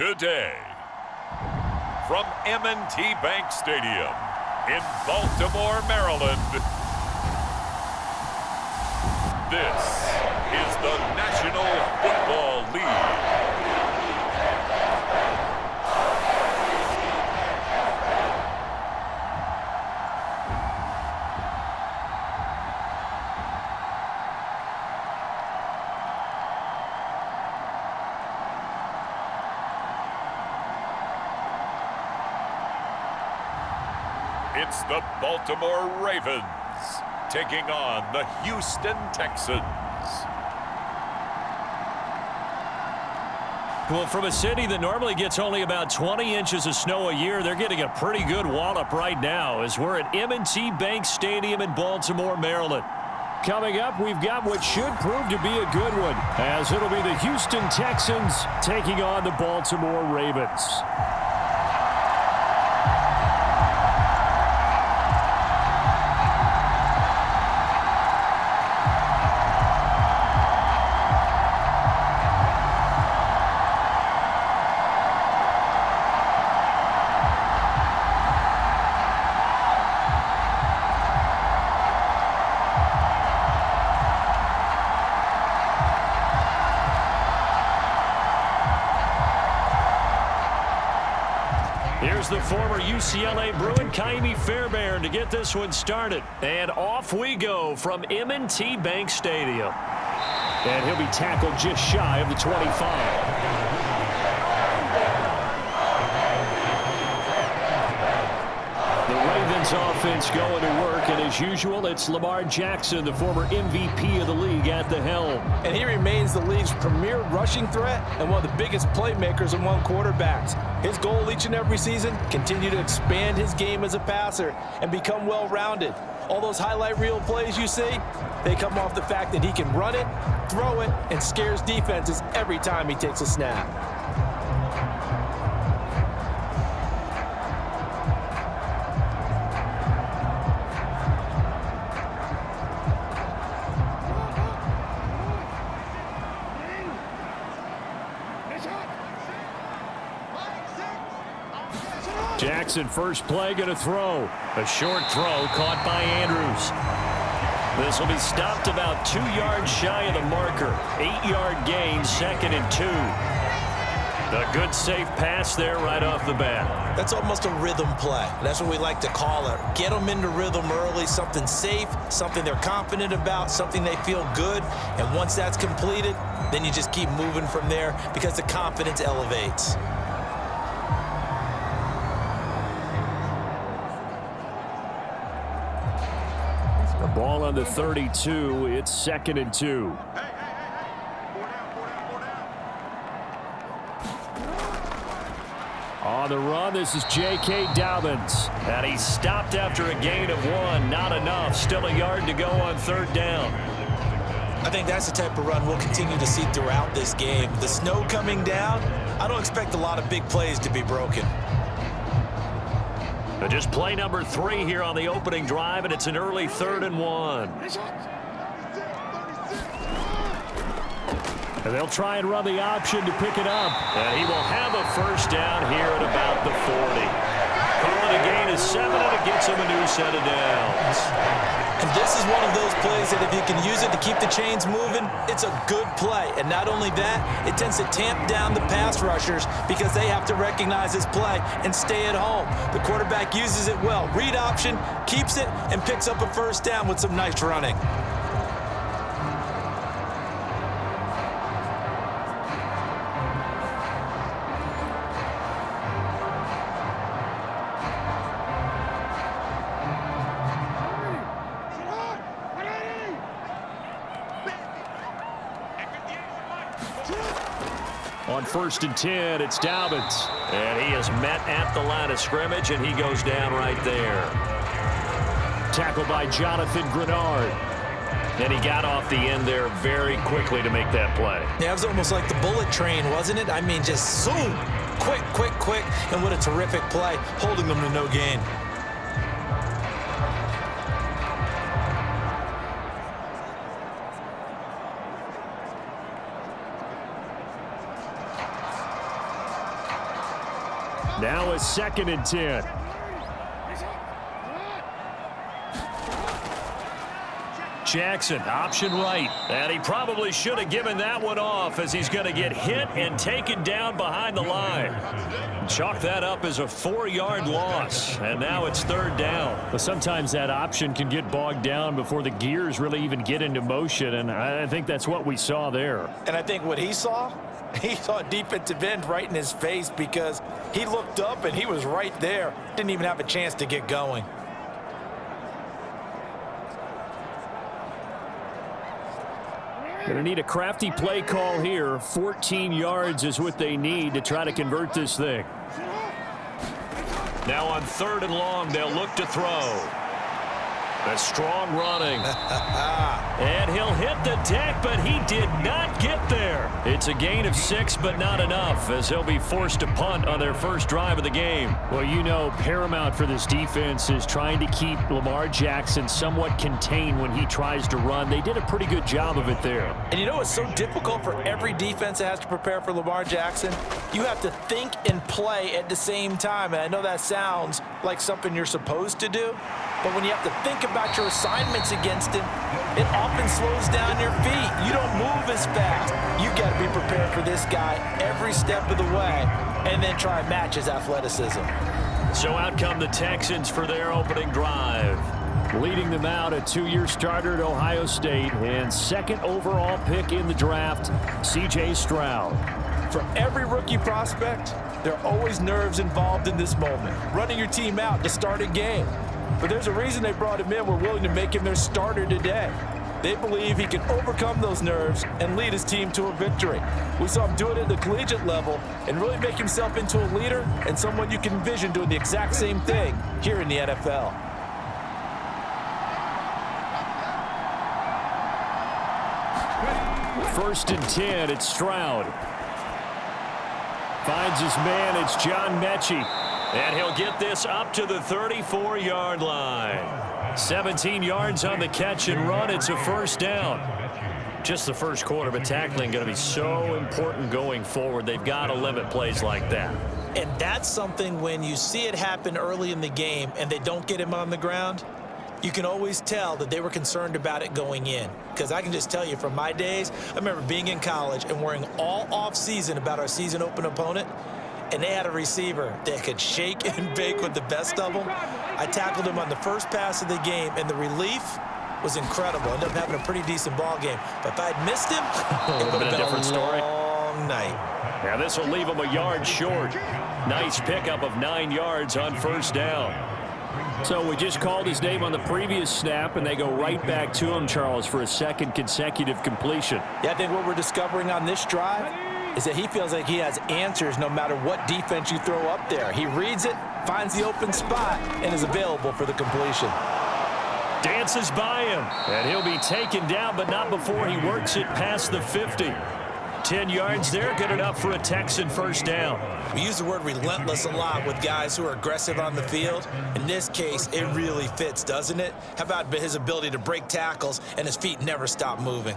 today. From M&T Bank Stadium in Baltimore, Maryland, this is the National Football League. It's the Baltimore Ravens taking on the Houston Texans. Well, from a city that normally gets only about 20 inches of snow a year, they're getting a pretty good wallop right now as we're at M&T Bank Stadium in Baltimore, Maryland. Coming up, we've got what should prove to be a good one, as it'll be the Houston Texans taking on the Baltimore Ravens. Here's the former UCLA Bruin, Kaimi Fairbairn, to get this one started. And off we go from M&T Bank Stadium. And he'll be tackled just shy of the 25. Offense going to work, and as usual, it's Lamar Jackson, the former MVP of the league, at the helm. And he remains the league's premier rushing threat and one of the biggest playmakers among quarterbacks. His goal each and every season, continue to expand his game as a passer and become well-rounded. All those highlight reel plays you see, they come off the fact that he can run it, throw it, and scares defenses every time he takes a snap. Jackson, first play, going to throw. A short throw caught by Andrews. This will be stopped about 2 yards shy of the marker. 8-yard gain, 2nd and 2. A good, safe pass there right off the bat. That's almost a rhythm play. That's what we like to call it. Get them into rhythm early, something safe, something they're confident about, something they feel good. And once that's completed, then you just keep moving from there because the confidence elevates. Ball on the 32. It's 2nd and 2. On the run, this is J.K. Dobbins. And he's stopped after a gain of 1. Not enough. Still a yard to go on 3rd down. I think that's the type of run we'll continue to see throughout this game. The snow coming down, I don't expect a lot of big plays to be broken. Just play number 3 here on the opening drive, and it's an early 3rd and 1. And they'll try and run the option to pick it up. And he will have a first down here at about the 40. Calling a gain of 7, and it gets him a new set of downs. And this is one of those plays that if you can use it to keep the chains moving, it's a good play. And not only that, it tends to tamp down the pass rushers because they have to recognize this play and stay at home. The quarterback uses it well. Read option, keeps it, and picks up a first down with some nice running. On 1st and 10, it's Dobbins. And he is met at the line of scrimmage, and he goes down right there. Tackled by Jonathan Grenard. And he got off the end there very quickly to make that play. Yeah, it was almost like the bullet train, wasn't it? I mean, just zoom, quick, quick, quick. And what a terrific play, holding them to no gain. Now a 2nd and 10. Jackson, option right. And he probably should have given that one off as he's going to get hit and taken down behind the line. Chalk that up as a 4-yard loss. And now it's 3rd down. But sometimes that option can get bogged down before the gears really even get into motion. And I think that's what we saw there. And I think what he saw a defensive end right in his face because he looked up and he was right there. Didn't even have a chance to get going. Going to need a crafty play call here. 14 yards is what they need to try to convert this thing. Now on 3rd and long, they'll look to throw. A strong running. And he'll hit the deck, but he did not get there. It's a gain of 6, but not enough, as he'll be forced to punt on their first drive of the game. Well, you know, paramount for this defense is trying to keep Lamar Jackson somewhat contained when he tries to run. They did a pretty good job of it there. And you know it's so difficult for every defense that has to prepare for Lamar Jackson? You have to think and play at the same time. And I know that sounds like something you're supposed to do, but when you have to think about your assignments against him, it often slows down your feet. You don't move as fast. You got to be prepared for this guy every step of the way and then try and match his athleticism. So out come the Texans for their opening drive. Leading them out, a 2-year starter at Ohio State and 2nd overall pick in the draft, C.J. Stroud. For every rookie prospect, there are always nerves involved in this moment. Running your team out to start a game. But there's a reason they brought him in. We're willing to make him their starter today. They believe he can overcome those nerves and lead his team to a victory. We saw him do it at the collegiate level and really make himself into a leader and someone you can envision doing the exact same thing here in the NFL. First and 10, it's Stroud. Finds his man, it's John Metchie. And he'll get this up to the 34-yard line. 17 yards on the catch and run. It's a 1st down. Just the first quarter, but tackling going to be so important going forward. They've got to limit plays like that. And that's something when you see it happen early in the game and they don't get him on the ground, you can always tell that they were concerned about it going in. Because I can just tell you from my days, I remember being in college and worrying all off-season about our season open opponent. And they had a receiver that could shake and bake with the best of them. I tackled him on the first pass of the game, and the relief was incredible. Ended up having a pretty decent ball game. But if I had missed him, it would have been a different story. Long night. Now this will leave him a yard short. Nice pickup of 9 yards on 1st down. So we just called his name on the previous snap, and they go right back to him, Charles, for a 2nd consecutive completion. Yeah, I think what we're discovering on this drive is that he feels like he has answers no matter what defense you throw up there. He reads it, finds the open spot, and is available for the completion. Dances by him, and he'll be taken down, but not before he works it past the 50. 10 yards there, good enough for a Texan 1st down. We use the word relentless a lot with guys who are aggressive on the field. In this case, it really fits, doesn't it? How about his ability to break tackles and his feet never stop moving?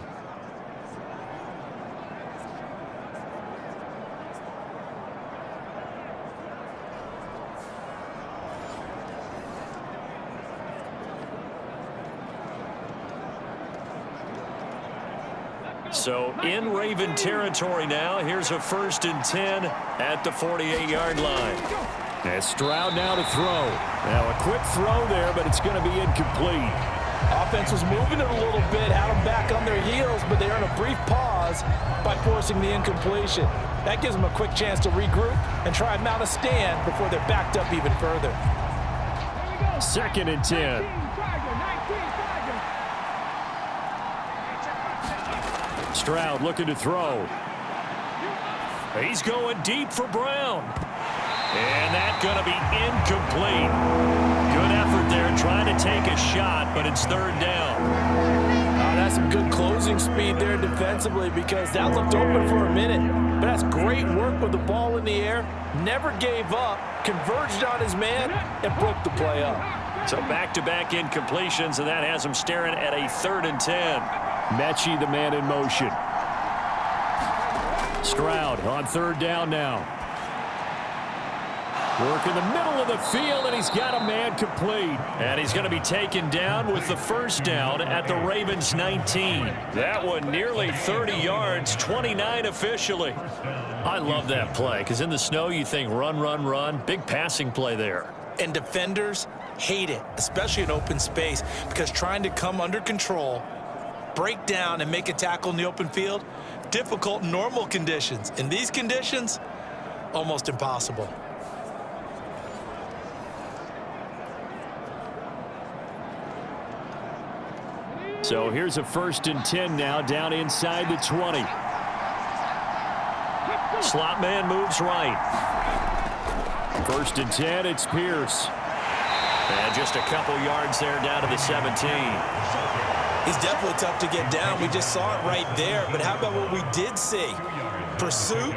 So in Raven territory now. Here's a 1st and 10 at the 48-yard line. And Stroud now to throw. Now a quick throw there, but it's going to be incomplete. Offense was moving it a little bit, had them back on their heels, but they earn a brief pause by forcing the incompletion. That gives them a quick chance to regroup and try and mount a stand before they're backed up even further. 2nd and 10. Stroud looking to throw. He's going deep for Brown. And that's going to be incomplete. Good effort there trying to take a shot, but it's 3rd down. That's some good closing speed there defensively because that looked open for a minute. But that's great work with the ball in the air. Never gave up, converged on his man, and broke the play up. So back-to-back incompletions, and that has him staring at a 3rd and 10. Metchie, the man in motion. Stroud on 3rd down now. Work in the middle of the field, and he's got a man complete. And he's going to be taken down with the first down at the Ravens' 19. That one nearly 30 yards, 29 officially. I love that play because in the snow you think run, run, run. Big passing play there. And defenders hate it, especially in open space, because trying to come under control, break down, and make a tackle in the open field, difficult in normal conditions. In these conditions, almost impossible. So here's a 1st and 10 now down inside the 20. Slot man moves right. 1st and 10, it's Pierce. And just a couple yards there down to the 17. He's definitely tough to get down. We just saw it right there. But how about what we did see? Pursuit,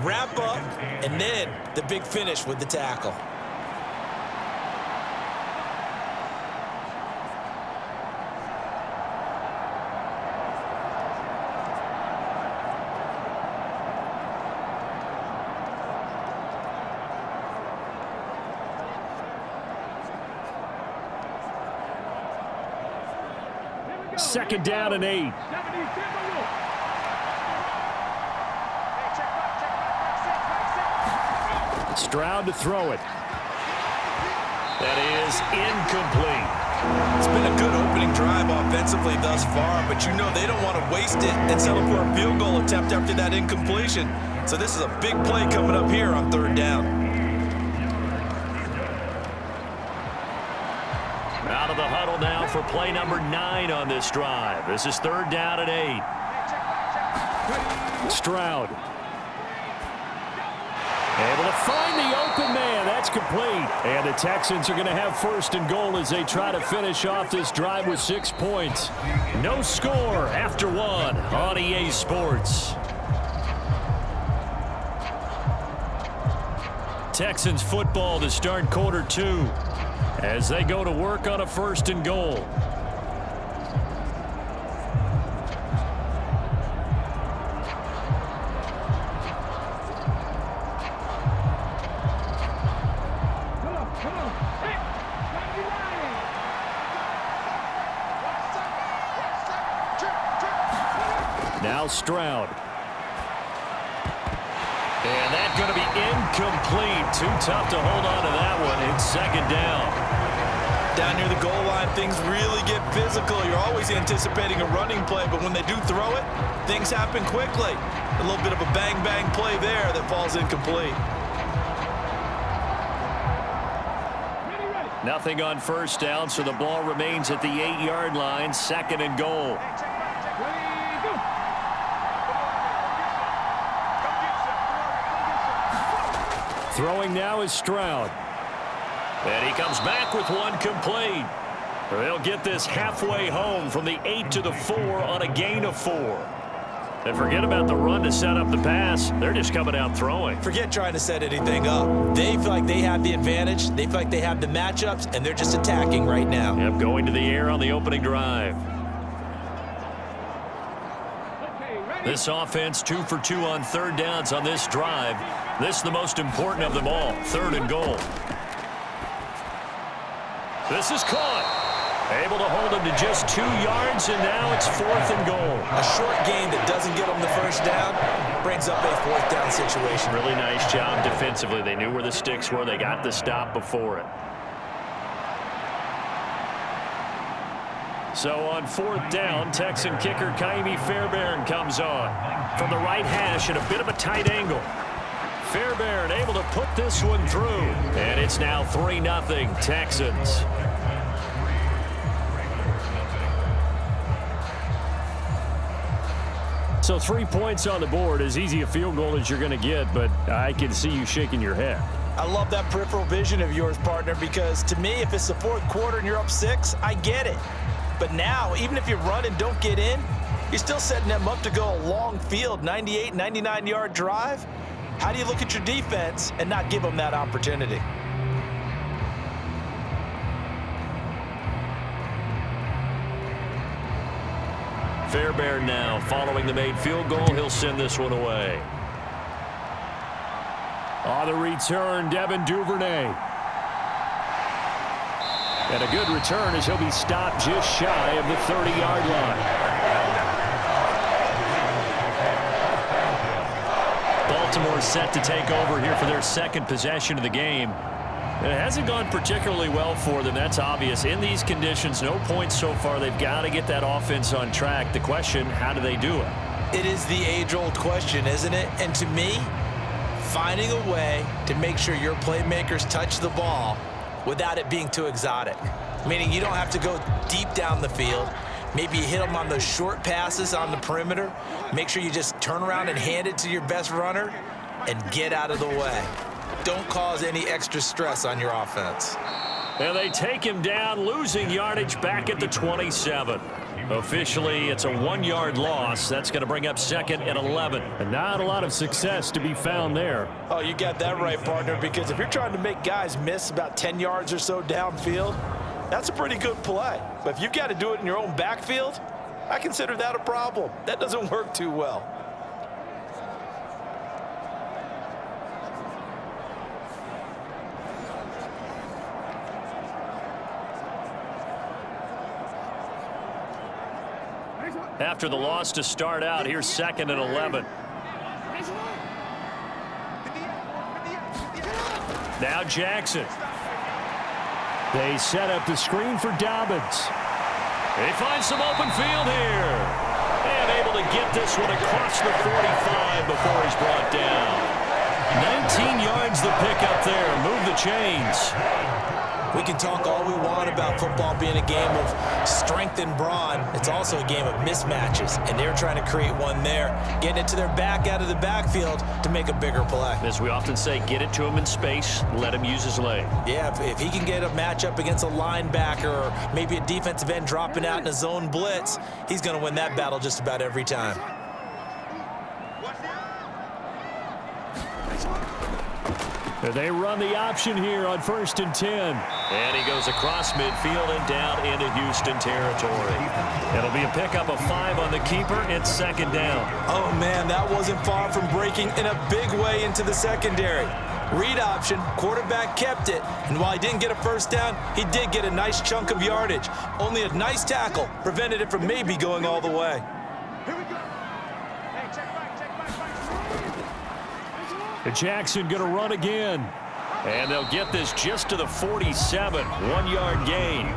wrap up, and then the big finish with the tackle. Second down and 8. Stroud to throw it. That is incomplete. It's been a good opening drive offensively thus far, but you know they don't want to waste it and settle for a field goal attempt after that incompletion. So this is a big play coming up here on 3rd down. Out of the huddle now for play number 9 on this drive. This is 3rd down and 8. Stroud. Able to find the open man. That's complete. And the Texans are going to have 1st and goal as they try to finish off this drive with 6 points. No score after 1 on EA Sports. Texans football to start quarter 2. As they go to work on a 1st and goal. Now Stroud. And that's going to be incomplete. Too tough to hold on to that one. It's 2nd down. Down near the goal line, things really get physical. You're always anticipating a running play, but when they do throw it, things happen quickly. A little bit of a bang-bang play there that falls incomplete. Nothing on 1st down, so the ball remains at the 8-yard line. 2nd and goal. Throwing now is Stroud. And he comes back with one complete. They'll get this halfway home from the 8 to the 4 on a gain of 4. And forget about the run to set up the pass. They're just coming out throwing. Forget trying to set anything up. They feel like they have the advantage. They feel like they have the matchups, and they're just attacking right now. Yep, going to the air on the opening drive. This offense 2 for 2 on 3rd downs on this drive. This is the most important of them all. 3rd and goal. This is caught. Able to hold him to just 2 yards, and now it's 4th and goal. A short gain that doesn't get them the 1st down brings up a 4th down situation. Really nice job defensively. They knew where the sticks were. They got the stop before it. So on 4th down, Texan kicker Kaimi Fairbairn comes on. From the right hash at a bit of a tight angle. Fairbairn able to put this one through. And it's now 3-0 Texans. So 3 points on the board, as easy a field goal as you're going to get, but I can see you shaking your head. I love that peripheral vision of yours, partner, because to me, if it's the 4th quarter and you're up 6, I get it. But now, even if you run and don't get in, you're still setting them up to go a long field, 98, 99-yard drive. How do you look at your defense and not give them that opportunity? Fairbairn now following the made field goal. He'll send this one away. On the return, Devin Duvernay. And a good return as he'll be stopped just shy of the 30-yard line. Baltimore set to take over here for their second possession of the game. It hasn't gone particularly well for them, that's obvious. In these conditions, no points so far. They've got to get that offense on track. The question, how do they do it? It is the age-old question, isn't it? And to me, finding a way to make sure your playmakers touch the ball without it being too exotic. Meaning you don't have to go deep down the field. Maybe you hit them on those short passes on the perimeter. Make sure you just turn around and hand it to your best runner and get out of the way. Don't cause any extra stress on your offense. And they take him down, losing yardage back at the 27. Officially, it's a 1-yard loss. That's going to bring up 2nd and 11. And not a lot of success to be found there. Oh, you got that right, partner, because if you're trying to make guys miss about 10 yards or so downfield, that's a pretty good play. But if you've got to do it in your own backfield, I consider that a problem. That doesn't work too well. After the loss to start out, here's 2nd and 11. Now Jackson. They set up the screen for Dobbins. They find some open field here. And able to get this one across the 45 before he's brought down. 19 yards the pickup there. Move the chains. We can talk all we want about football being a game of strength and brawn. It's also a game of mismatches, and they're trying to create one there, getting it to their back out of the backfield to make a bigger play. As we often say, get it to him in space, let him use his leg. Yeah, if he can get a matchup against a linebacker or maybe a defensive end dropping out in a zone blitz, he's going to win that battle just about every time. They run the option here on 1st and 10. And he goes across midfield and down into Houston territory. It'll be a pickup of 5 on the keeper. It's 2nd down. Oh, man, that wasn't far from breaking in a big way into the secondary. Read option, quarterback kept it. And while he didn't get a first down, he did get a nice chunk of yardage. Only a nice tackle prevented it from maybe going all the way. Jackson going to run again. And they'll get this just to the 47. 1-yard gain.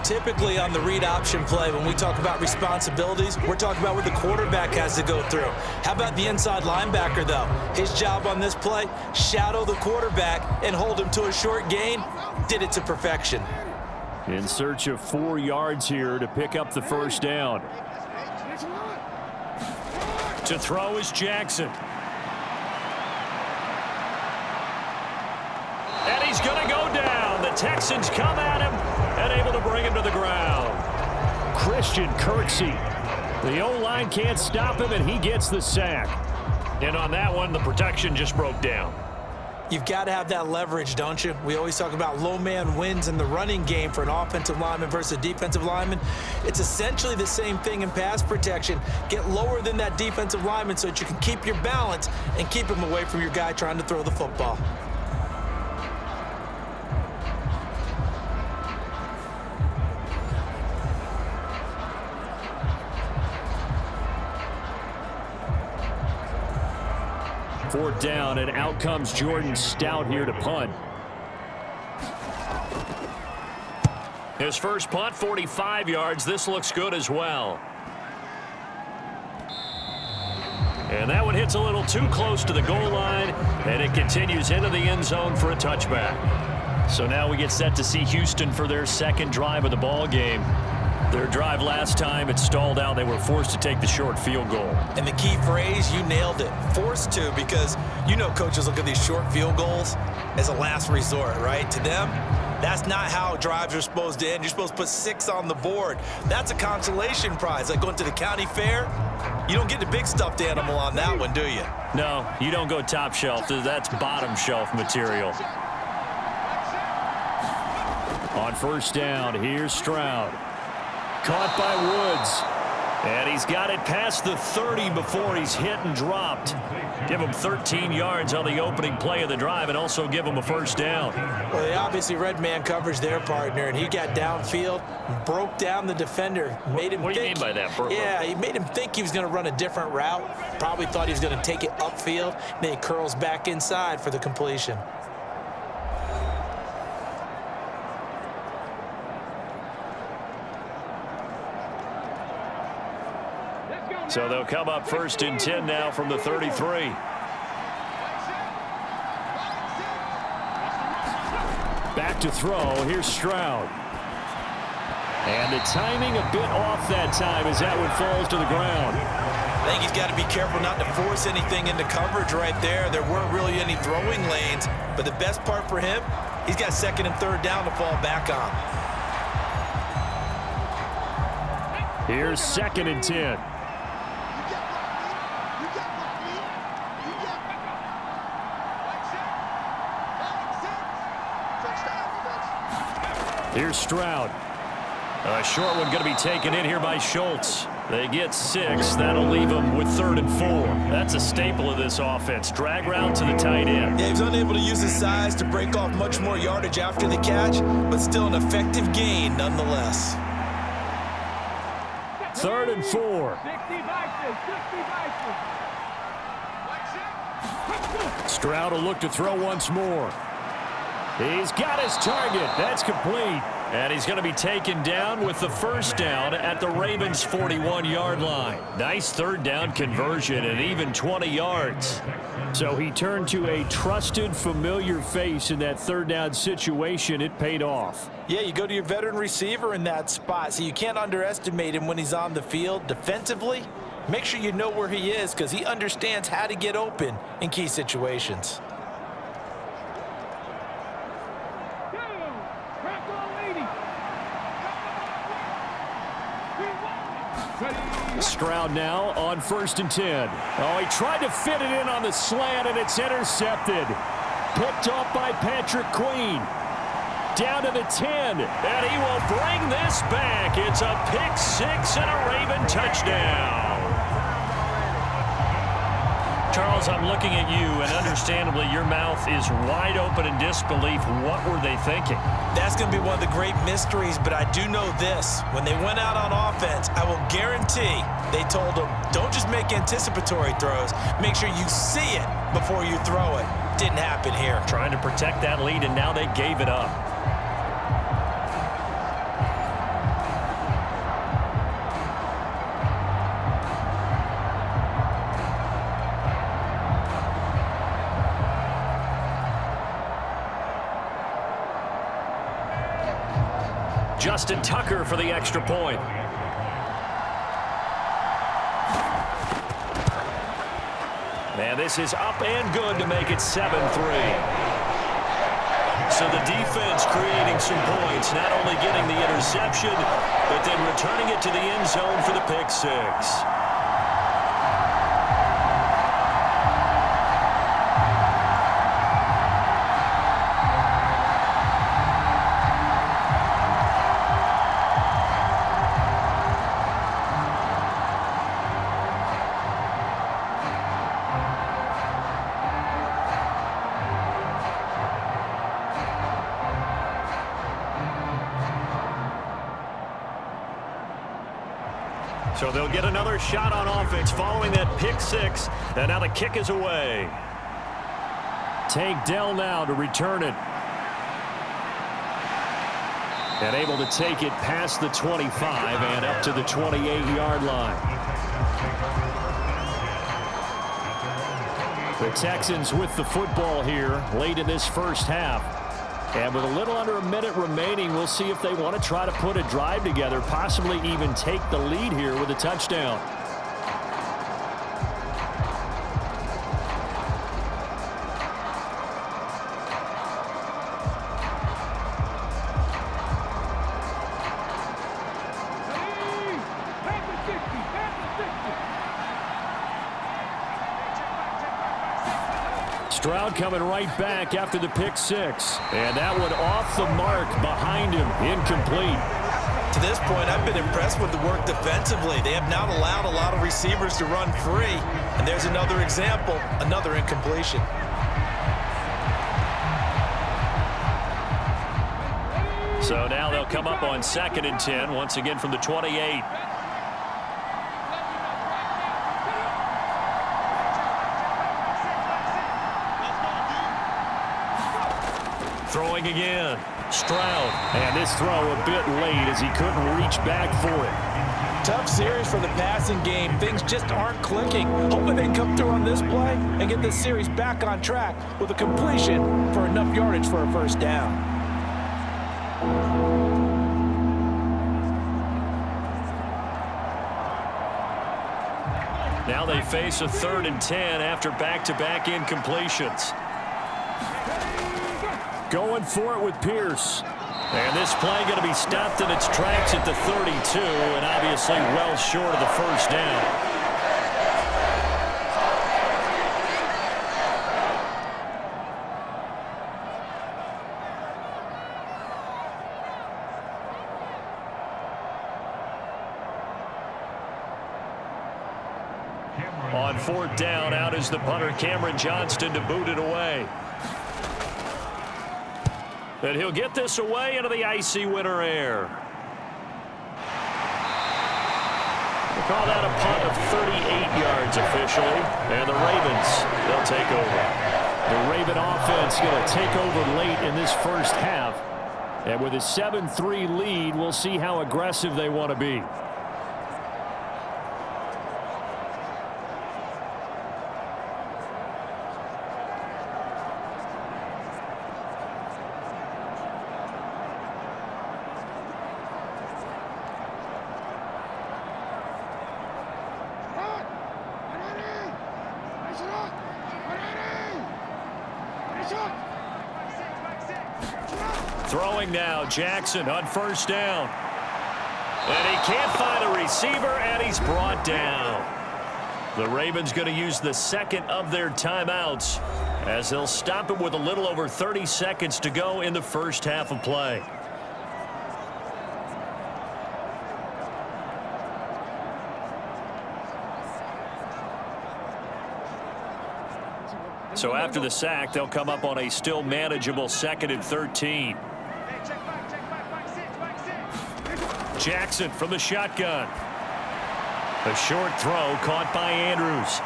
Typically on the read option play, when we talk about responsibilities, we're talking about what the quarterback has to go through. How about the inside linebacker, though? His job on this play, shadow the quarterback and hold him to a short gain. Did it to perfection. In search of 4 yards here to pick up the first down. To throw is Jackson. And he's going to go down. The Texans come at him and able to bring him to the ground. Christian Kirksey. The O-line can't stop him, and he gets the sack. And on that one, the protection just broke down. You've got to have that leverage, don't you? We always talk about low man wins in the running game for an offensive lineman versus a defensive lineman. It's essentially the same thing in pass protection. Get lower than that defensive lineman so that you can keep your balance and keep him away from your guy trying to throw the football. Fourth down, and out comes Jordan Stout here to punt. His first punt, 45 yards. This looks good as well. And that one hits a little too close to the goal line, and it continues into the end zone for a touchback. So now we get set to see Houston for their second drive of the ball game. Their drive last time, it stalled out. They were forced to take the short field goal. And the key phrase, you nailed it. Forced to, because you know coaches look at these short field goals as a last resort, right? To them, that's not how drives are supposed to end. You're supposed to put 6 on the board. That's a consolation prize. Like going to the county fair, you don't get the big stuffed animal on that one, do you? No, you don't go top shelf. That's bottom shelf material. On first down, here's Stroud. Caught by Woods. And he's got it past the 30 before he's hit and dropped. Give him 13 yards on the opening play of the drive and also give him a first down. Well, they obviously read man coverage there, partner, and he got downfield, broke down the defender, made him What do you think. mean by that, Burrow? Yeah, he made him think he was going to run a different route. Probably thought he was going to take it upfield. Then he curls back inside for the completion. So they'll come up 1st and 10 now from the 33. Back to throw. Here's Stroud. And the timing a bit off that time as that one falls to the ground. I think he's got to be careful not to force anything into coverage right there. There weren't really any throwing lanes, but the best part for him, he's got 2nd and 3rd down to fall back on. Here's 2nd and 10. Here's Stroud. A short one going to be taken in here by Schultz. They get 6. That'll leave them with 3rd and 4. That's a staple of this offense. Drag route to the tight end. Yeah, he was unable to use his size to break off much more yardage after the catch, but still an effective gain nonetheless. 3rd and 4. Stroud will look to throw once more. He's got his target. That's complete. And he's going to be taken down with the first down at the Ravens' 41-yard line. Nice 3rd down conversion and even 20 yards. So he turned to a trusted, familiar face in that 3rd down situation. It paid off. Yeah, you go to your veteran receiver in that spot, so you can't underestimate him when he's on the field. Defensively, make sure you know where he is because he understands how to get open in key situations. Stroud now on 1st and 10. Oh, he tried to fit it in on the slant, and it's intercepted. Picked off by Patrick Queen. Down to the 10, and he will bring this back. It's a pick 6 and a Raven touchdown. Charles, I'm looking at you, and understandably, your mouth is wide open in disbelief. What were they thinking? That's going to be one of the great mysteries, but I do know this. When they went out on offense, I will guarantee they told them, don't just make anticipatory throws. Make sure you see it before you throw it. Didn't happen here. Trying to protect that lead, and now they gave it up. Justin Tucker for the extra point. And this is up and good to make it 7-3. So the defense creating some points, not only getting the interception, but then returning it to the end zone for the pick 6. So they'll get another shot on offense following that pick 6. And now the kick is away. Tank Dell now to return it. And able to take it past the 25 and up to the 28-yard line. The Texans with the football here late in this first half. And with a little under a minute remaining, we'll see if they want to try to put a drive together, possibly even take the lead here with a touchdown. Stroud coming right back after the pick 6. And that one off the mark behind him. Incomplete. To this point, I've been impressed with the work defensively. They have not allowed a lot of receivers to run free. And there's another example, another incompletion. So now they'll come up on 2nd and 10, once again from the 28. Throwing again. Stroud. And this throw a bit late as he couldn't reach back for it. Tough series for the passing game. Things just aren't clicking. Hoping they can come through on this play and get this series back on track with a completion for enough yardage for a first down. Now they face a 3rd and 10 after back-to-back incompletions. Going for it with Pierce. And this play going to be stopped in its tracks at the 32, and obviously well short of the first down. On 4th down, out is the punter, Cameron Johnston, to boot it away. And he'll get this away into the icy winter air. We'll call that a punt of 38 yards officially. And the Ravens, they'll take over. The Raven offense going to take over late in this first half. And with a 7-3 lead, we'll see how aggressive they want to be. Throwing now, Jackson on 1st down. And he can't find a receiver, and he's brought down. The Ravens going to use the 2nd of their timeouts as they'll stop it with a little over 30 seconds to go in the first half of play. So after the sack, they'll come up on a still manageable 2nd and 13. Jackson from the shotgun. A short throw caught by Andrews.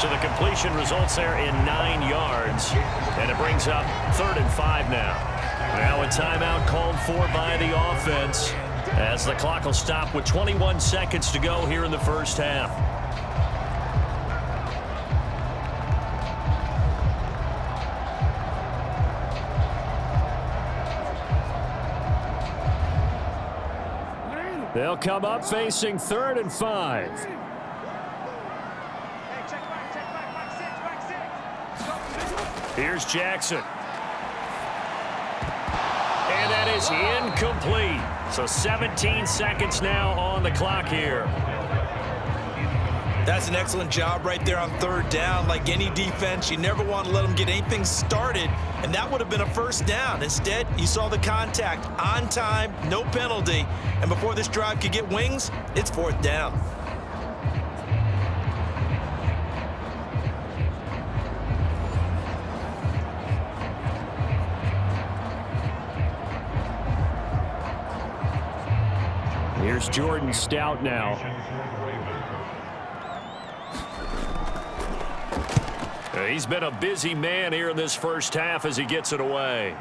So the completion results there in 9 yards. And it brings up 3rd and 5 now. Now a timeout called for by the offense as the clock will stop with 21 seconds to go here in the first half. They'll come up facing 3rd and 5. Here's Jackson. And that is incomplete. So 17 seconds now on the clock here. That's an excellent job right there on 3rd down. Like any defense, you never want to let them get anything started, and that would have been a first down. Instead, you saw the contact on time, no penalty, and before this drive could get wings, it's 4th down. Here's Jordan Stout now. He's been a busy man here in this first half as he gets it away.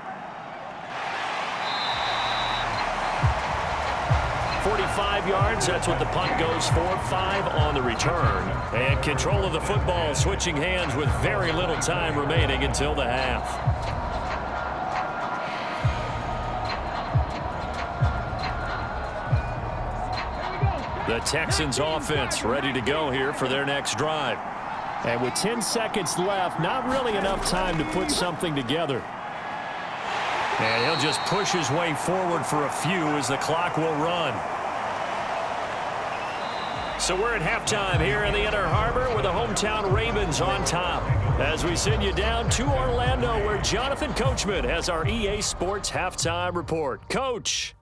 45 yards, that's what the punt goes for. 5 on the return. And control of the football switching hands with very little time remaining until the half. The Texans offense ready to go here for their next drive. And with 10 seconds left, not really enough time to put something together. And he'll just push his way forward for a few as the clock will run. So we're at halftime here in the Inner Harbor with the hometown Ravens on top. As we send you down to Orlando where Jonathan Coachman has our EA Sports Halftime Report. Coach.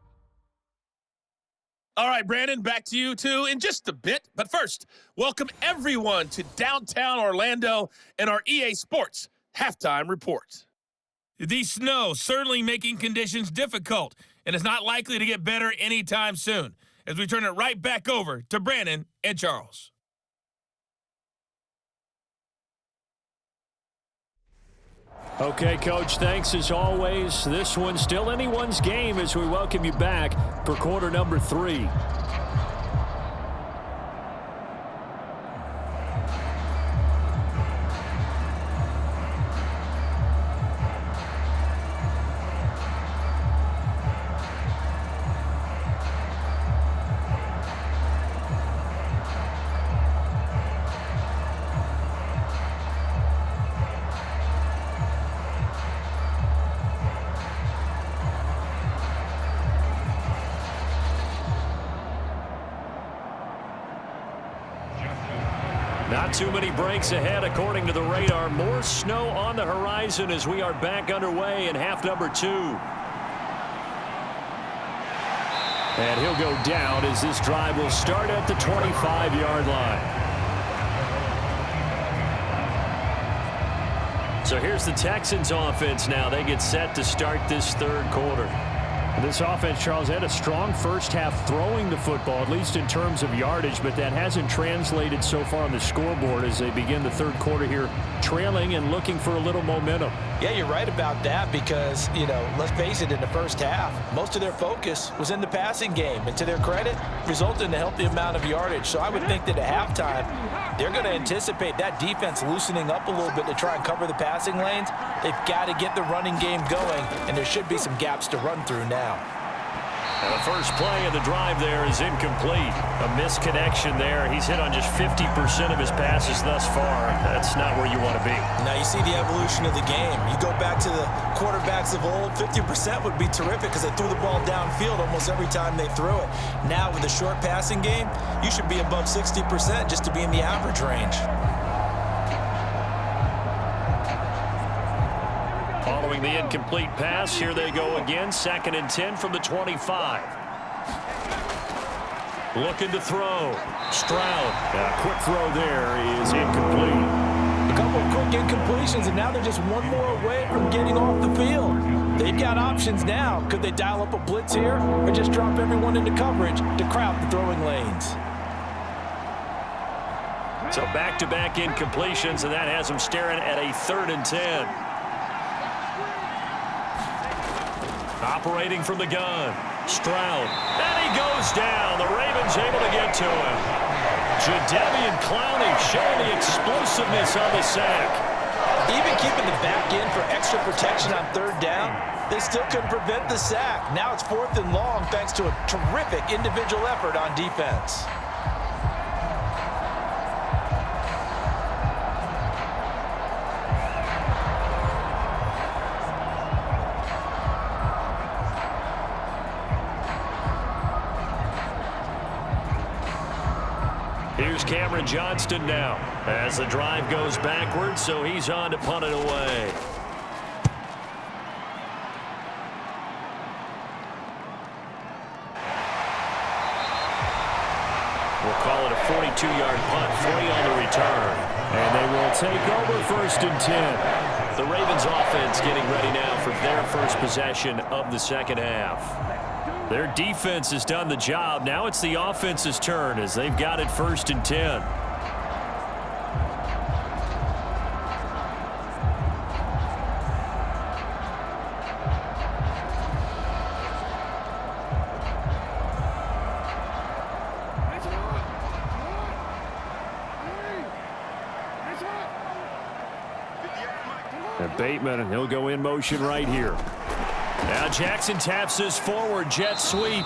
All right, Brandon, back to you two in just a bit. But first, welcome everyone to downtown Orlando and our EA Sports Halftime Report. The snow certainly making conditions difficult, and it's not likely to get better anytime soon, as we turn it right back over to Brandon and Charles. Okay, Coach, thanks as always. This one's still anyone's game as we welcome you back for quarter number 3. Not too many breaks ahead according to the radar. More snow on the horizon as we are back underway in half number 2. And he'll go down as this drive will start at the 25-yard line. So here's the Texans offense now. They get set to start this third quarter. This offense, Charles, had a strong first half throwing the football, at least in terms of yardage, but that hasn't translated so far on the scoreboard as they begin the third quarter here, trailing and looking for a little momentum. Yeah, you're right about that because, let's face it, in the first half, most of their focus was in the passing game. And to their credit, resulted in a healthy amount of yardage. So I would think that at halftime, they're going to anticipate that defense loosening up a little bit to try and cover the passing lanes. They've got to get the running game going, and there should be some gaps to run through now. And the first play of the drive there is incomplete. A misconnection there. He's hit on just 50% of his passes thus far. That's not where you want to be. Now you see the evolution of the game. You go back to the quarterbacks of old, 50% would be terrific because they threw the ball downfield almost every time they threw it. Now with the short passing game, you should be above 60% just to be in the average range. Following the incomplete pass, here they go again. 2nd and 10 from the 25. Looking to throw. Stroud. A quick throw there is incomplete. A couple of quick incompletions, and now they're just one more away from getting off the field. They've got options now. Could they dial up a blitz here or just drop everyone into coverage to crowd the throwing lanes? So back-to-back incompletions, and that has them staring at a 3rd and 10. Operating from the gun. Stroud. And he goes down. The Ravens able to get to him. Jadeveon Clowney showing the explosiveness on the sack. Even keeping the back end for extra protection on 3rd down, they still couldn't prevent the sack. Now it's 4th and long thanks to a terrific individual effort on defense. Here's Cameron Johnston now as the drive goes backwards, so he's on to punt it away. We'll call it a 42-yard punt, 40 on the return. And they will take over 1st and 10. The Ravens offense getting ready now for their first possession of the second half. Their defense has done the job. Now it's the offense's turn as they've got it 1st and 10. And Bateman, and he'll go in motion right here. Now Jackson taps this forward, jet sweep.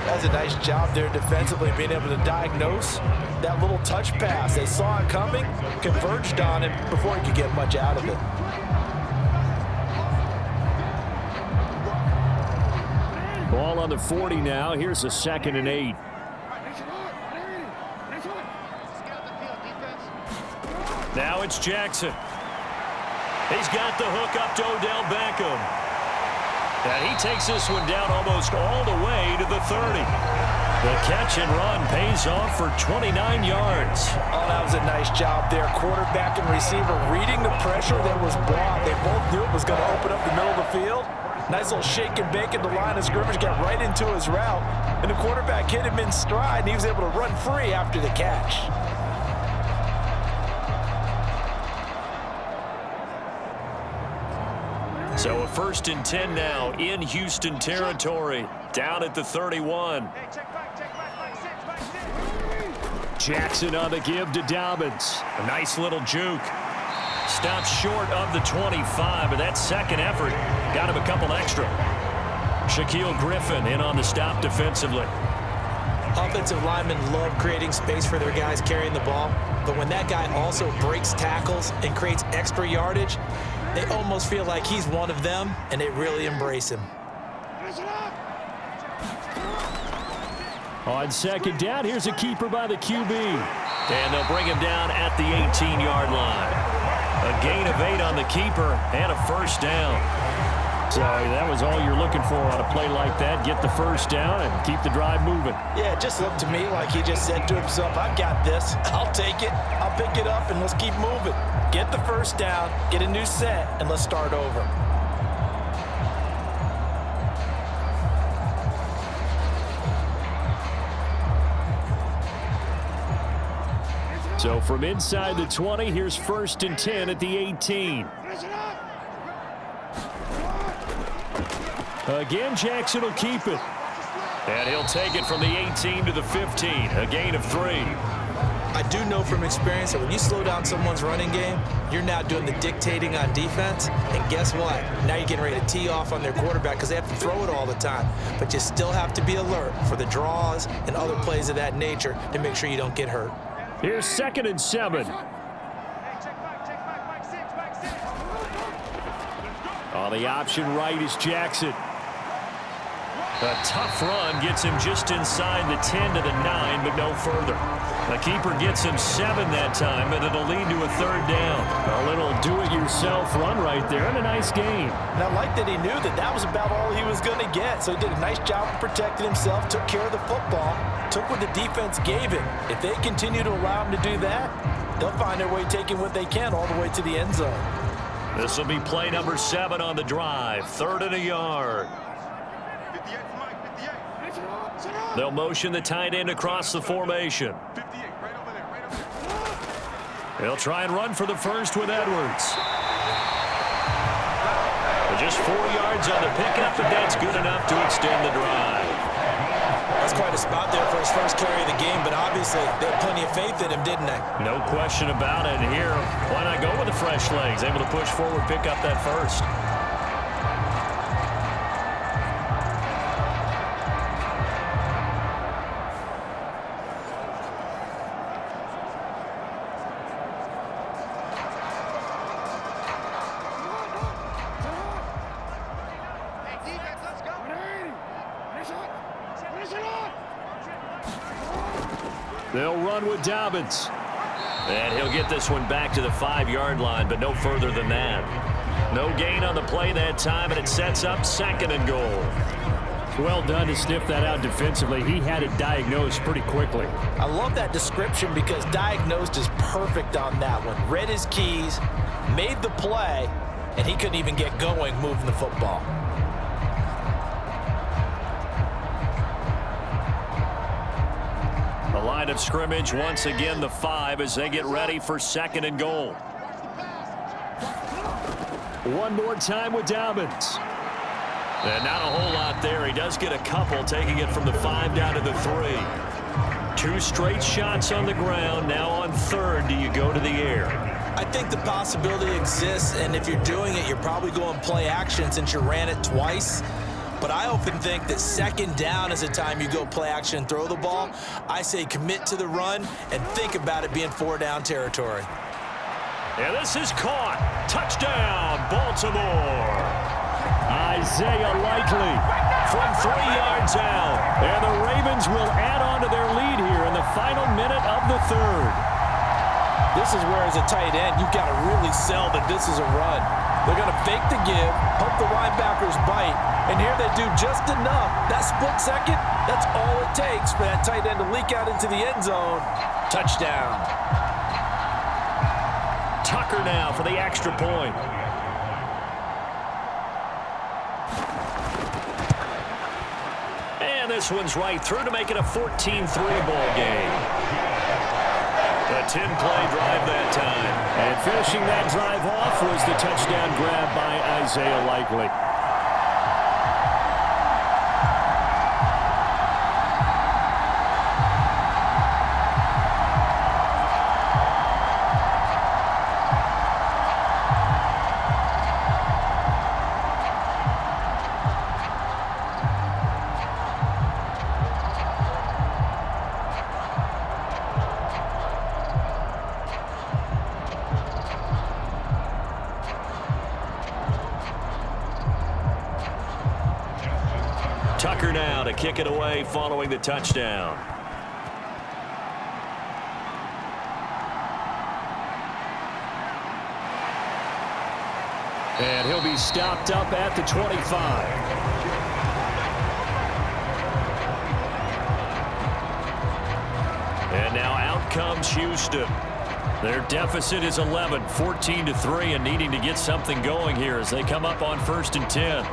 That's a nice job there defensively, being able to diagnose that little touch pass. They saw it coming, converged on it before he could get much out of it. Ball on the 40 now. Here's a 2nd and 8. Now it's Jackson. He's got the hook up to Odell Beckham. And he takes this one down almost all the way to the 30. The catch and run pays off for 29 yards. Oh, that was a nice job there. Quarterback and receiver reading the pressure that was brought. They both knew it was going to open up the middle of the field. Nice little shake and bake at the line of scrimmage, got right into his route. And the quarterback hit him in stride, and he was able to run free after the catch. So a 1st and 10 now in Houston territory, down at the 31. Jackson on the give to Dobbins. A nice little juke. Stops short of the 25, but that second effort got him a couple extra. Shaquille Griffin in on the stop defensively. Offensive linemen love creating space for their guys carrying the ball, but when that guy also breaks tackles and creates extra yardage, they almost feel like he's one of them, and they really embrace him. On 2nd down, here's a keeper by the QB. And they'll bring him down at the 18-yard line. A gain of 8 on the keeper and a 1st down. So that was all you're looking for on a play like that. Get the 1st down and keep the drive moving. Yeah, it just looked to me like he just said to himself, I've got this. I'll take it. I'll pick it up, and let's keep moving. Get the 1st down, get a new set, and let's start over. So from inside the 20, here's 1st and 10 at the 18. Again, Jackson will keep it. And he'll take it from the 18 to the 15, a gain of 3. I do know from experience that when you slow down someone's running game, you're now doing the dictating on defense. And guess what? Now you're getting ready to tee off on their quarterback because they have to throw it all the time. But you still have to be alert for the draws and other plays of that nature to make sure you don't get hurt. Here's 2nd and 7. On the option right is Jackson. A tough run gets him just inside the 10 to the 9, but no further. The keeper gets him 7 that time, but it'll lead to a 3rd down. A little do-it-yourself run right there, and a nice gain. And I like that he knew that that was about all he was going to get. So he did a nice job of protecting himself, took care of the football, took what the defense gave him. If they continue to allow him to do that, they'll find their way taking what they can all the way to the end zone. This will be play number 7 on the drive, 3rd and a yard. They'll motion the tight end across the formation. They'll try and run for the 1st with Edwards. Just 4 yards on the pickup, but that's good enough to extend the drive. That's quite a spot there for his first carry of the game, but obviously they had plenty of faith in him, didn't they? No question about it. And here, why not go with the fresh legs? Able to push forward, pick up that 1st. They'll run with Dobbins. And he'll get this one back to the 5-yard line, but no further than that. No gain on the play that time, and it sets up 2nd and goal. Well done to sniff that out defensively. He had it diagnosed pretty quickly. I love that description because diagnosed is perfect on that one. Read his keys, made the play, and he couldn't even get going moving the football. The line of scrimmage, once again the 5 as they get ready for 2nd and goal. One more time with Dobbins. And not a whole lot there. He does get a couple, taking it from the 5 down to the 3. 2 straight shots on the ground. Now on 3rd, do you go to the air? I think the possibility exists, and if you're doing it, you're probably going play action since you ran it twice. But I often think that 2nd down is the time you go play action and throw the ball. I say commit to the run and think about it being 4-down territory. And this is caught. Touchdown, Baltimore. Isaiah Likely from 3 yards out. And the Ravens will add on to their lead here in the final minute of the 3rd. This is where, as a tight end, you've got to really sell that this is a run. They're going to fake the give, hope the linebackers bite, and here they do just enough. That split second, that's all it takes for that tight end to leak out into the end zone. Touchdown. Tucker now for the extra point. And this one's right through to make it a 14-3 ball game. A 10-play drive that time. And finishing that drive off was the touchdown grab by Isaiah Likely. Tucker now to kick it away following the touchdown. And he'll be stopped up at the 25. And now out comes Houston. Their deficit is 11, 14-3, and needing to get something going here as they come up on 1st and 10.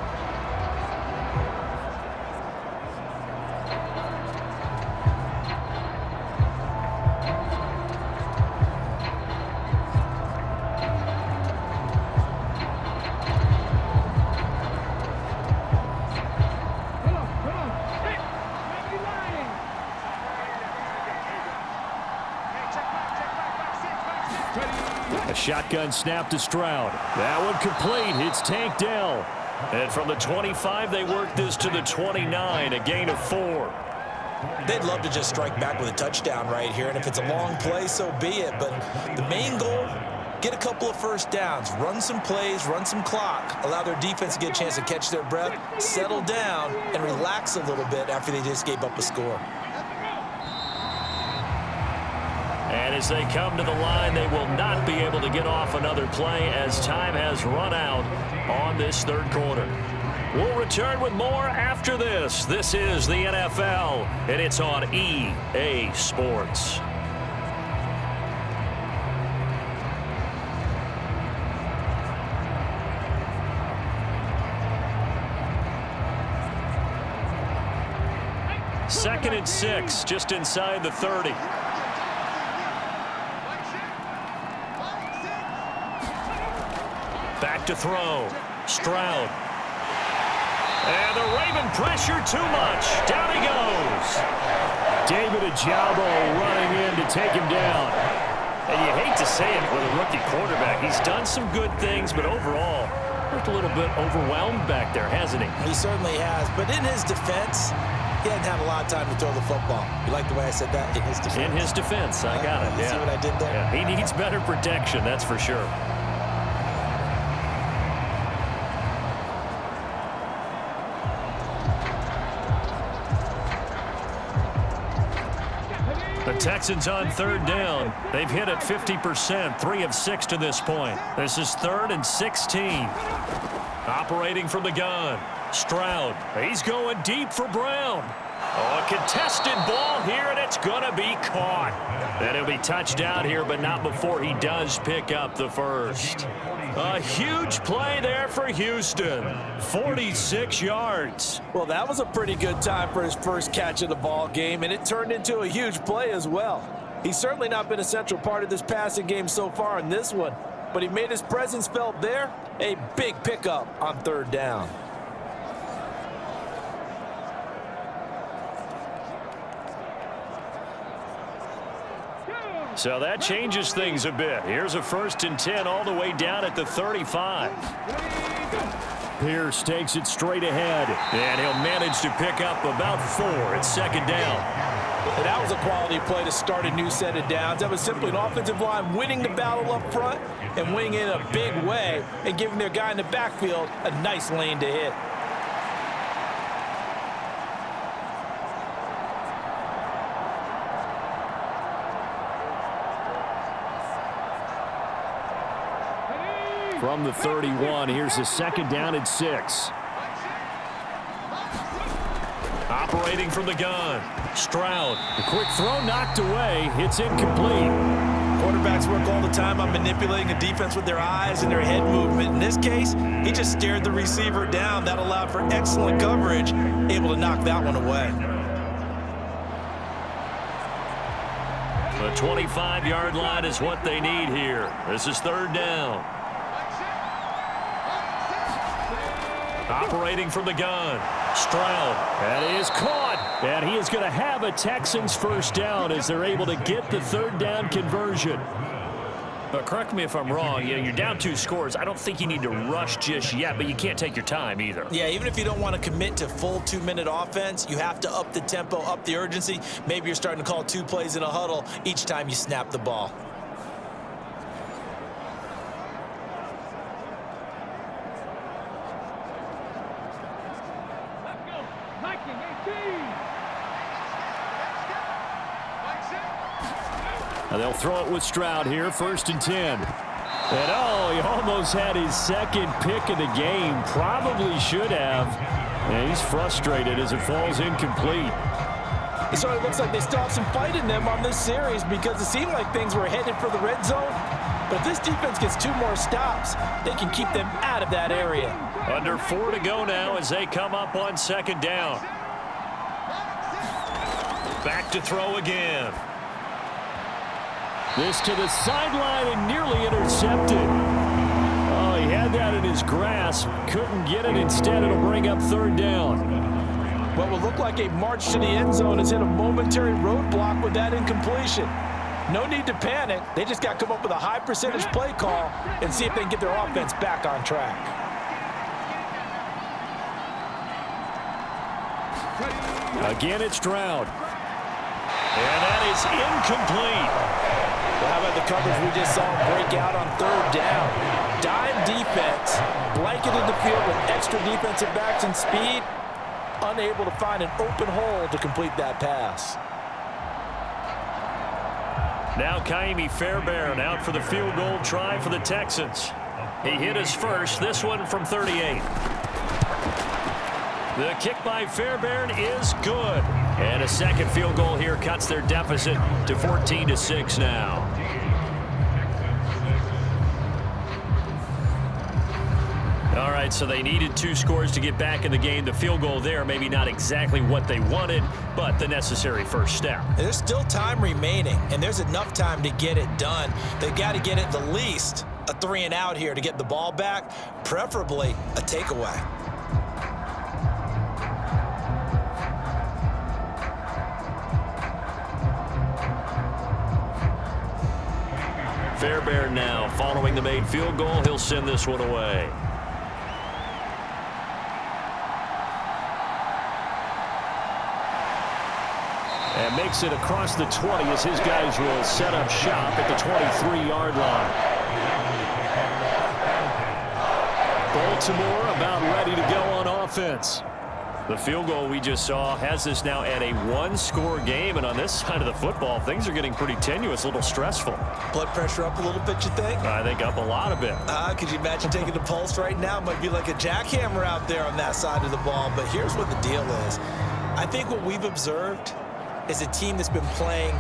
A shotgun snap to Stroud. That one complete. It's Tank Dell. And from the 25, they work this to the 29, a gain of 4. They'd love to just strike back with a touchdown right here, and if it's a long play, so be it. But the main goal, get a couple of first downs, run some plays, run some clock, allow their defense to get a chance to catch their breath, settle down, and relax a little bit after they just gave up a score. And as they come to the line, they will not be able to get off another play as time has run out on this third quarter. We'll return with more after this. This is the NFL, and it's on EA Sports. Second and 6, just inside the 30. Back to throw. Stroud. And the Raven pressure too much. Down he goes. David Ajabo running in to take him down. And you hate to say it with a rookie quarterback. He's done some good things, but overall, looked a little bit overwhelmed back there, hasn't he? He certainly has, but in his defense, he hasn't had a lot of time to throw the football. You like the way I said that? In his defense. In his defense, I got it. You see what I did there? Yeah, he needs better protection, that's for sure. The Texans on third down. They've hit it 50%, 3 of 6 to this point. This is 3rd and 16. Operating from the gun. Stroud. He's going deep for Brown. Oh, a contested ball here, and it's going to be caught. And he'll be touched down here, but not before he does pick up the first. A huge play there for Houston. 46 yards. Well, that was a pretty good time for his first catch of the ball game, and it turned into a huge play as well. He's certainly not been a central part of this passing game so far in this one, but he made his presence felt there. A big pickup on third down. So that changes things a bit. Here's a 1st and 10 all the way down at the 35. Pierce takes it straight ahead, and he'll manage to pick up about 4 at 2nd down. And that was a quality play to start a new set of downs. That was simply an offensive line winning the battle up front and winning it in a big way and giving their guy in the backfield a nice lane to hit. from the 31. Here's the 2nd down and 6. Operating from the gun. Stroud. The quick throw knocked away. It's incomplete. Quarterbacks work all the time on manipulating a defense with their eyes and their head movement. In this case, he just stared the receiver down. That allowed for excellent coverage, able to knock that one away. The 25-yard line is what they need here. This is 3rd down. Operating from the gun. Stroud. That is caught. And he is going to have a Texans 1st down as they're able to get the 3rd down conversion. But correct me if I'm wrong. You're down 2 scores. I don't think you need to rush just yet, but you can't take your time either. Yeah, even if you don't want to commit to full 2-minute offense, you have to up the tempo, up the urgency. Maybe you're starting to call 2 plays in a huddle each time you snap the ball. They'll throw it with Stroud here, 1st and 10. And he almost had his 2nd pick of the game. Probably should have. And he's frustrated as it falls incomplete. It sort of looks like they still have some fight in them on this series because it seemed like things were headed for the red zone. But if this defense gets 2 more stops, they can keep them out of that area. Under 4 to go now as they come up on 2nd down. Back to throw again. This to the sideline and nearly intercepted. Oh, he had that in his grasp. Couldn't get it. Instead, it'll bring up 3rd down. What will look like a march to the end zone has hit a momentary roadblock with that incompletion. No need to panic. They just got to come up with a high percentage play call and see if they can get their offense back on track. Again, it's Stroud. And that is incomplete. Well, how about the coverage we just saw break out on 3rd down? Dime defense, blanketed the field with extra defensive backs and speed, unable to find an open hole to complete that pass. Now Kaimi Fairbairn out for the field goal try for the Texans. He hit his first, this one from 38. The kick by Fairbairn is good. And a 2nd field goal here cuts their deficit to 14-6 now. All right, so they needed 2 scores to get back in the game. The field goal there, maybe not exactly what they wanted, but the necessary first step. There's still time remaining, and there's enough time to get it done. They've got to get at the least a 3 and out here to get the ball back, preferably a takeaway. Fairbairn now following the made field goal. He'll send this one away. And makes it across the 20 as his guys will set up shop at the 23-yard line. Baltimore about ready to go on offense. The field goal we just saw has this now at a 1-score game, and on this side of the football, things are getting pretty tenuous, a little stressful. Blood pressure up a little bit, you think? I think up a lot of it. Could you imagine taking the pulse right now? It might be like a jackhammer out there on that side of the ball, but here's what the deal is. I think what we've observed is a team that's been playing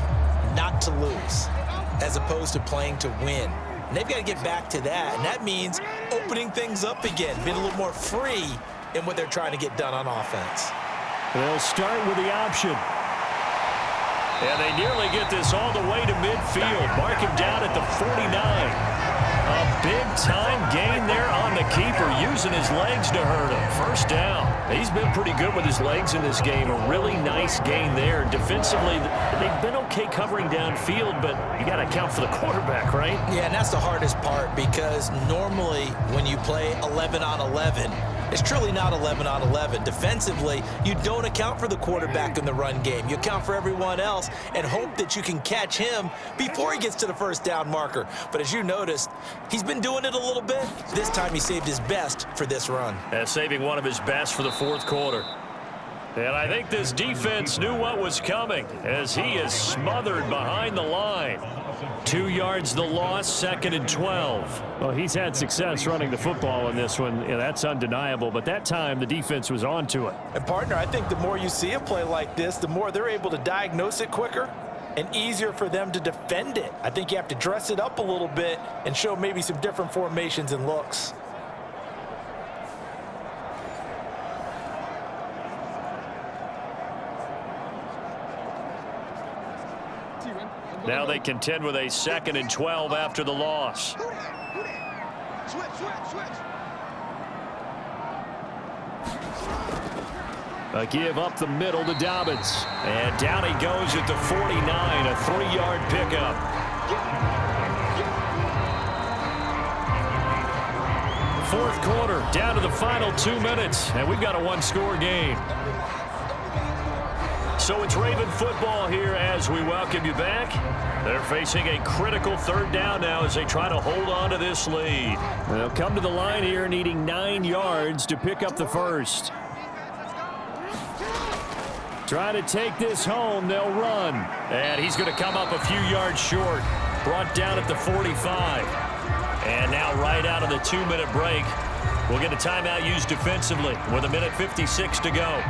not to lose as opposed to playing to win. And they've got to get back to that, and that means opening things up again, being a little more free in what they're trying to get done on offense. They'll start with the option. And they nearly get this all the way to midfield. Mark him down at the 49. A big-time gain there on the keeper, using his legs to hurt him. First down. He's been pretty good with his legs in this game. A really nice gain there. Defensively, they've been okay covering downfield, but you got to account for the quarterback, right? Yeah, and that's the hardest part because normally when you play 11 on 11, it's truly not 11 on 11. Defensively, you don't account for the quarterback in the run game. You account for everyone else and hope that you can catch him before he gets to the first down marker. But as you noticed, he's been doing it a little bit. This time he saved his best for this run. Saving one of his best for the fourth quarter. And I think this defense knew what was coming as he is smothered behind the line. 2 yards the loss, 2nd and 12. Well, he's had success running the football in this one. Yeah, that's undeniable. But that time, the defense was on to it. And, partner, I think the more you see a play like this, the more they're able to diagnose it quicker and easier for them to defend it. I think you have to dress it up a little bit and show maybe some different formations and looks. Now they contend with a 2nd and 12 after the loss. A give up the middle to Dobbins. And down he goes at the 49, a 3-yard pickup. Fourth quarter, down to the final 2 minutes, and we've got a 1-score game. So it's Raven football here as we welcome you back. They're facing a critical 3rd down now as they try to hold on to this lead. They'll come to the line here needing 9 yards to pick up the first. Try to take this home. They'll run. And he's going to come up a few yards short. Brought down at the 45. And now right out of the 2-minute break, we'll get a timeout used defensively with 1:56 to go.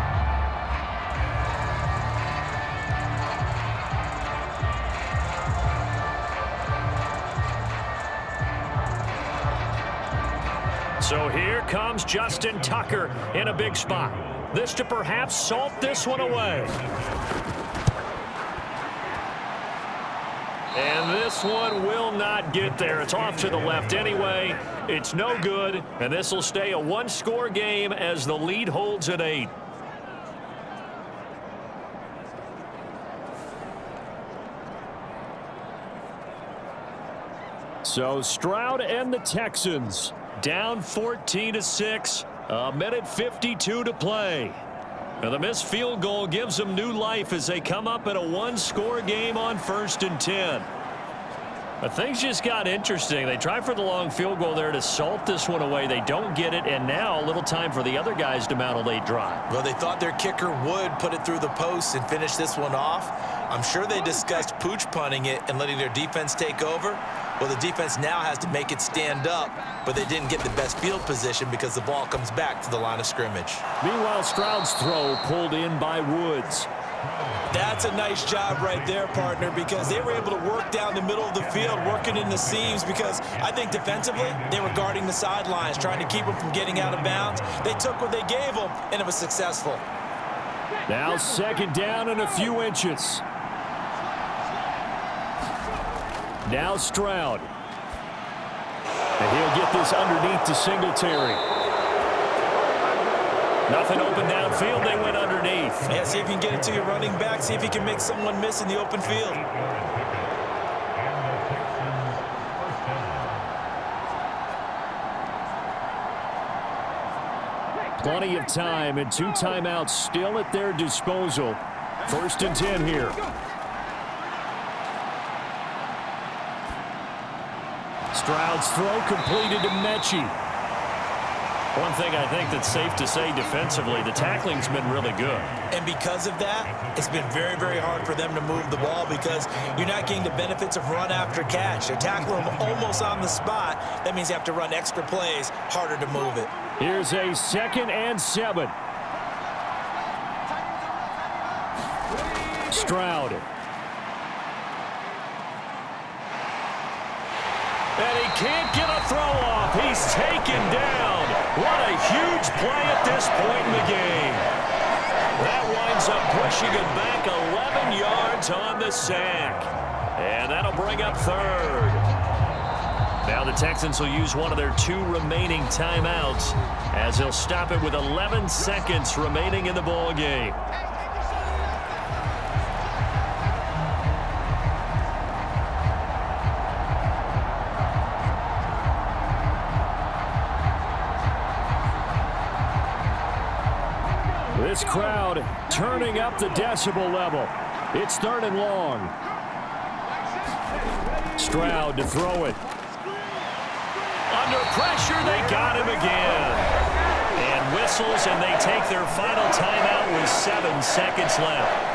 So here comes Justin Tucker in a big spot. This to perhaps salt this one away. And this one will not get there. It's off to the left anyway. It's no good, and this will stay a 1-score game as the lead holds at 8. So Stroud and the Texans down 14-6, 1:52 to play. Now the missed field goal gives them new life as they come up in a 1-score game on 1st and 10. But things just got interesting. They try for the long field goal there to salt this one away. They don't get it, and now a little time for the other guys to mount a late drive. Well, they thought their kicker would put it through the post and finish this one off. I'm sure they discussed pooch punting it and letting their defense take over. Well, the defense now has to make it stand up, but they didn't get the best field position because the ball comes back to the line of scrimmage. Meanwhile, Stroud's throw pulled in by Woods. That's a nice job right there, partner, because they were able to work down the middle of the field, working in the seams, because I think defensively they were guarding the sidelines, trying to keep them from getting out of bounds. They took what they gave them, and it was successful. Now 2nd down and a few inches. Now Stroud. And he'll get this underneath to Singletary. Nothing open downfield. They went underneath. Yeah, see if you can get it to your running back. See if you can make someone miss in the open field. Plenty of time and 2 timeouts still at their disposal. 1st and 10 here. Stroud's throw completed to Metchie. One thing I think that's safe to say defensively, the tackling's been really good. And because of that, it's been very, very hard for them to move the ball because you're not getting the benefits of run after catch. They're tackling them almost on the spot. That means you have to run extra plays, harder to move it. Here's a 2nd and 7. Stroud. And he can't get a throw off. He's taken down. What a huge play at this point in the game. That winds up pushing it back 11 yards on the sack. And that'll bring up 3rd. Now the Texans will use one of their 2 remaining timeouts as they'll stop it with 11 seconds remaining in the ball game. This crowd turning up the decibel level. It's 3rd and long. Stroud to throw it. Under pressure, they got him again. And with whistles, and they take their final timeout with 7 seconds left.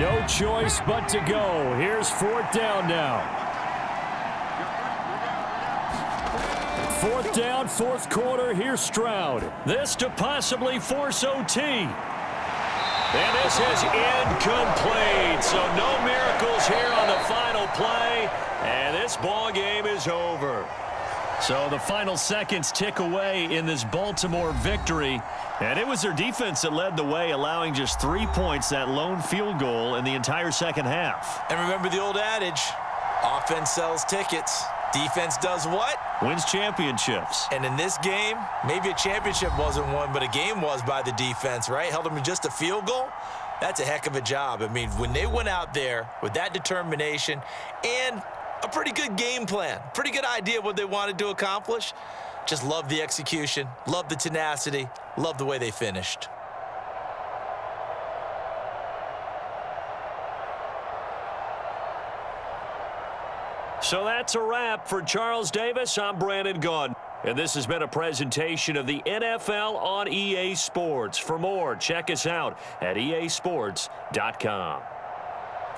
No choice but to go. Here's 4th down now. 4th down, 4th quarter. Here's Stroud. This to possibly force OT. And this is incomplete. So no miracles here on the final play. And this ball game is over. So the final seconds tick away in this Baltimore victory. And it was their defense that led the way, allowing just 3 points, that lone field goal in the entire second half. And remember the old adage, offense sells tickets. Defense does what? Wins championships. And in this game, maybe a championship wasn't won, but a game was by the defense, right? Held them to just a field goal. That's a heck of a job. I mean, when they went out there with that determination and a pretty good game plan, pretty good idea what they wanted to accomplish, just love the execution, love the tenacity, love the way they finished. So that's a wrap for Charles Davis. I'm Brandon Gunn. And this has been a presentation of the NFL on EA Sports. For more, check us out at easports.com.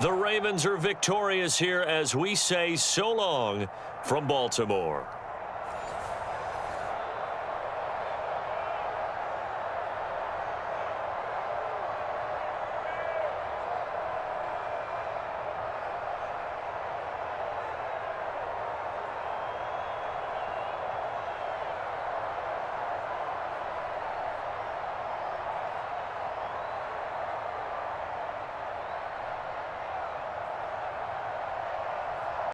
The Ravens are victorious here as we say so long from Baltimore.